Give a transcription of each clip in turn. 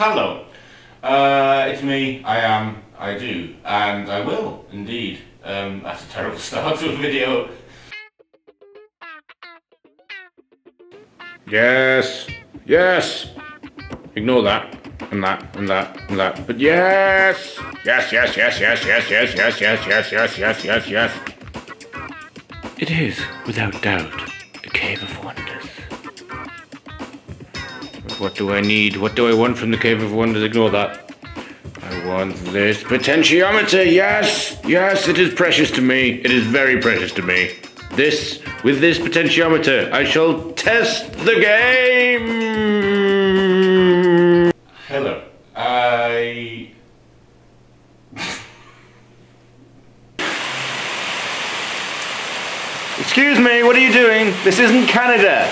Hello. It's me. I do, and I will, indeed. That's a terrible start to a video. Yes. Yes. Ignore that. And that, and that, and that. But yes! Yes, yes, yes, yes, yes, yes, yes, yes, yes, yes, yes, yes, yes. It is, without doubt, a cave of wonders. But what do I need? What do I want from the cave of wonders? Ignore that. I want this potentiometer. Yes! Yes, it is precious to me. It is very precious to me. With this potentiometer, I shall test the game! Hello. Excuse me, what are you doing? This isn't Canada!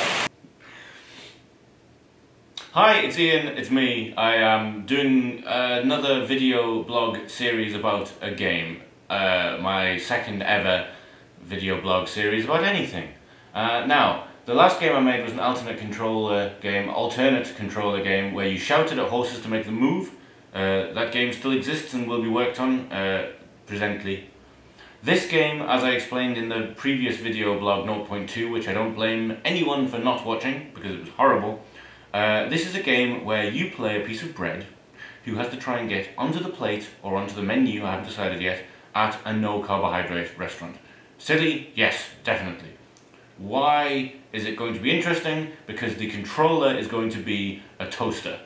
Hi, it's Ian, it's me. I am doing another video blog series about a game. My second ever video blog series about anything. Now, the last game I made was an alternate controller game where you shouted at horses to make them move. That game still exists and will be worked on presently. This game, as I explained in the previous video blog 0.2, which I don't blame anyone for not watching because it was horrible, this is a game where you play a piece of bread who has to try and get onto the plate or onto the menu, I haven't decided yet, at a no carbohydrate restaurant. Silly? Yes, definitely. Why is it going to be interesting? Because the controller is going to be a toaster.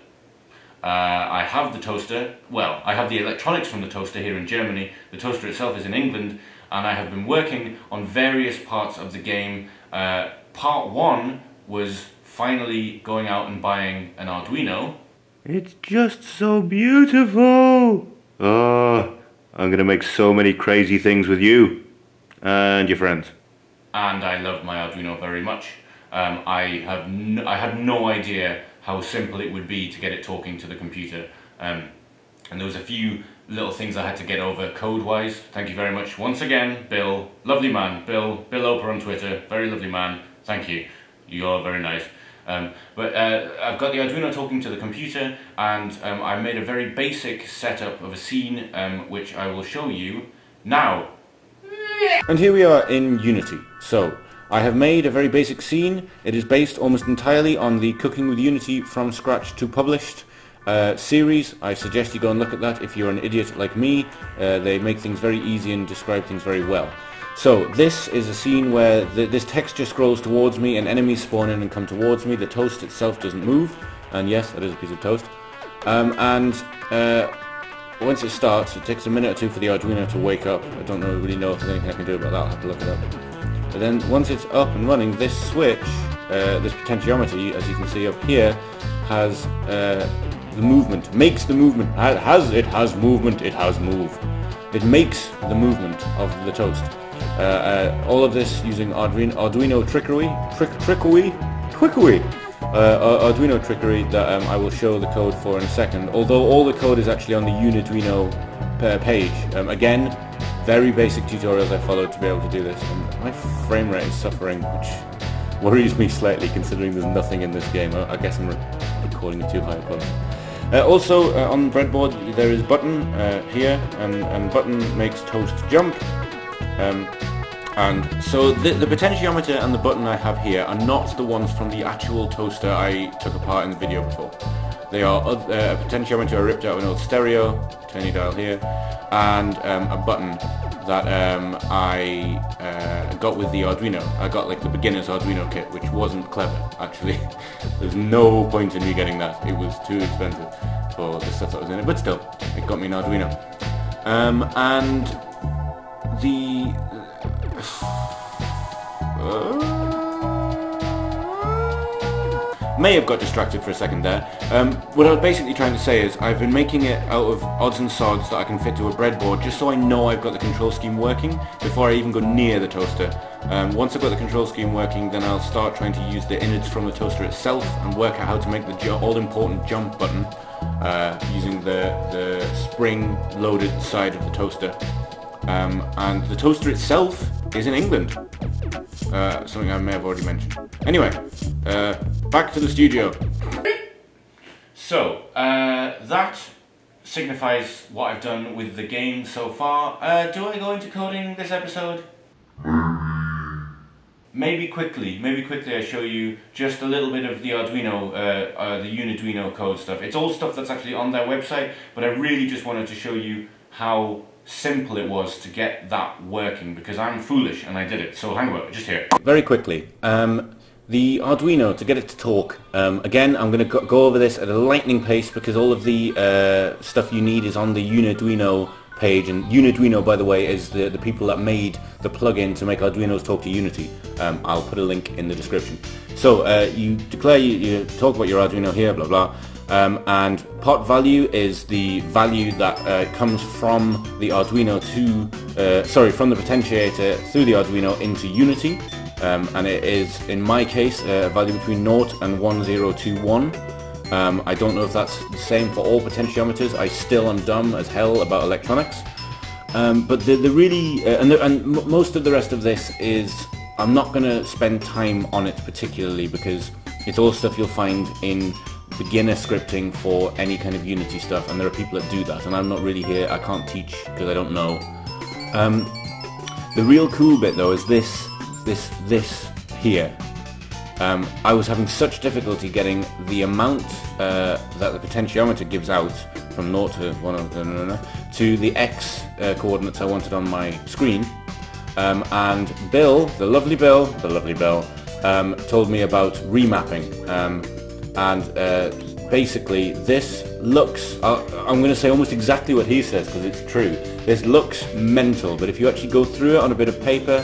I have the toaster, well, I have the electronics from the toaster here in Germany. The toaster itself is in England, and I have been working on various parts of the game. Part 1 was finally going out and buying an Arduino. It's just so beautiful! Oh, I'm gonna make so many crazy things with you and your friends. And I love my Arduino very much. I had no idea how simple it would be to get it talking to the computer. And there was a few little things I had to get over code-wise. Thank you very much once again, Bill. Lovely man, Bill Oper on Twitter. Very lovely man. Thank you. You're very nice. But I've got the Arduino talking to the computer, and I made a very basic setup of a scene which I will show you now. And here we are in Unity. So, I have made a very basic scene. It is based almost entirely on the Cooking with Unity from scratch to published series. I suggest you go and look at that if you're an idiot like me. They make things very easy and describe things very well. So, this is a scene where this texture scrolls towards me and enemies spawn in and come towards me. The toast itself doesn't move. And yes, that is a piece of toast. Once it starts, it takes a minute or two for the Arduino to wake up. I don't really know if there's anything I can do about that, I'll have to look it up. But then, once it's up and running, this switch, this potentiometer, as you can see up here, has the movement, makes the movement. It has movement, it has move. It makes the movement of the toast. All of this using Arduino trickery, Arduino trickery that I will show the code for in a second, although all the code is actually on the Arduino page. Again, very basic tutorials I followed to be able to do this, and my frame rate is suffering, which worries me slightly considering there's nothing in this game. I guess I'm recording it too high quality. Also, on the breadboard there is button here, and button makes toast jump. And so the potentiometer and the button I have here are not the ones from the actual toaster I took apart in the video before. They are a potentiometer I ripped out of an old stereo, tiny dial here, and a button that I got with the Arduino. I got like the beginner's Arduino kit, which wasn't clever, actually. There's no point in me getting that. It was too expensive for the stuff that was in it, but still, it got me an Arduino. And the... may have got distracted for a second there. What I was basically trying to say is I've been making it out of odds and sods that I can fit to a breadboard just so I know I've got the control scheme working before I even go near the toaster. Once I've got the control scheme working, then I'll start trying to use the innards from the toaster itself and work out how to make the all-important jump button using the spring-loaded side of the toaster. And the toaster itself is in England. Something I may have already mentioned. Anyway, back to the studio. So, that signifies what I've done with the game so far. Do I go into coding this episode? Maybe quickly I show you just a little bit of the Arduino, the Uniduino code stuff. It's all stuff that's actually on their website, but I really just wanted to show you how simple it was to get that working, because I'm foolish and I did it. So hang on, just here. Very quickly, the Arduino, to get it to talk, again I'm going to go over this at a lightning pace because all of the stuff you need is on the Uniduino page, and Uniduino, by the way, is the people that made the plugin to make Arduinos talk to Unity. I'll put a link in the description. So you declare, you talk about your Arduino here, blah blah, and pot value is the value that comes from the Arduino to, from the potentiator through the Arduino into Unity, and it is, in my case, a value between 0 and 1021. I don't know if that's the same for all potentiometers. I still am dumb as hell about electronics. But the really, and most of the rest of this is, I'm not going to spend time on it particularly because it's all stuff you'll find in beginner scripting for any kind of Unity stuff, and there are people that do that, and I'm not really here, I can't teach because I don't know. The real cool bit though is this here. I was having such difficulty getting the amount that the potentiometer gives out from 0 to 1 to the x coordinates I wanted on my screen, and Bill, the lovely Bill, told me about remapping, and basically this looks, I'm going to say almost exactly what he says because it's true. This looks mental, but if you actually go through it on a bit of paper,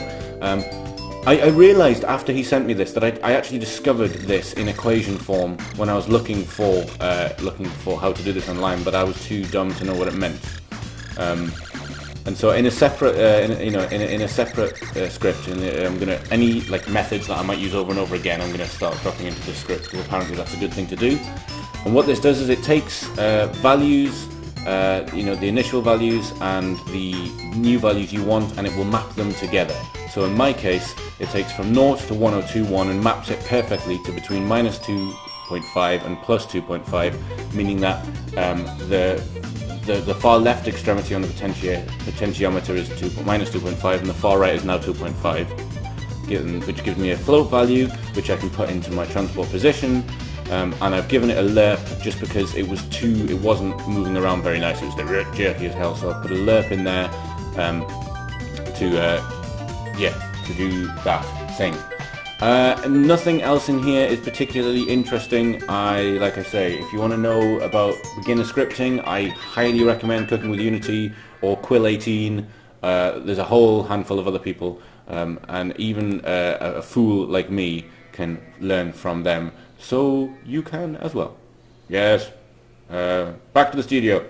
I realised after he sent me this that I actually discovered this in equation form when I was looking for how to do this online, but I was too dumb to know what it meant. And so in a separate, in a separate script, and I'm gonna, any like methods that I might use over and over again, I'm gonna start dropping into the script because apparently that's a good thing to do. And what this does is it takes values, the initial values and the new values you want, and it will map them together. So in my case, it takes from 0 to 1021 and maps it perfectly to between -2.5 and +2.5, meaning that the far left extremity on the potentiometer is -2.5 and the far right is now 2.5, which gives me a float value which I can put into my transport position. And I've given it a lerp just because it wasn't moving around very nice. It was jerky as hell, so I'll put a lerp in there to do that thing. Nothing else in here is particularly interesting. Like I say, if you want to know about beginner scripting, I highly recommend Cooking with Unity or Quill 18. There's a whole handful of other people, and even a fool like me can learn from them. So you can as well. Yes. Back to the studio.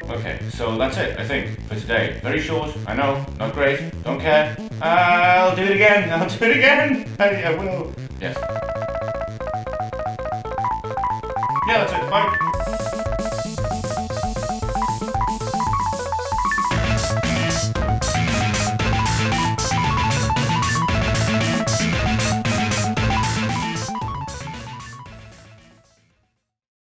Okay, so that's it, I think, for today. Very short, I know, not great, don't care. I'll do it again, I will. Yes. Yeah, that's it, bye.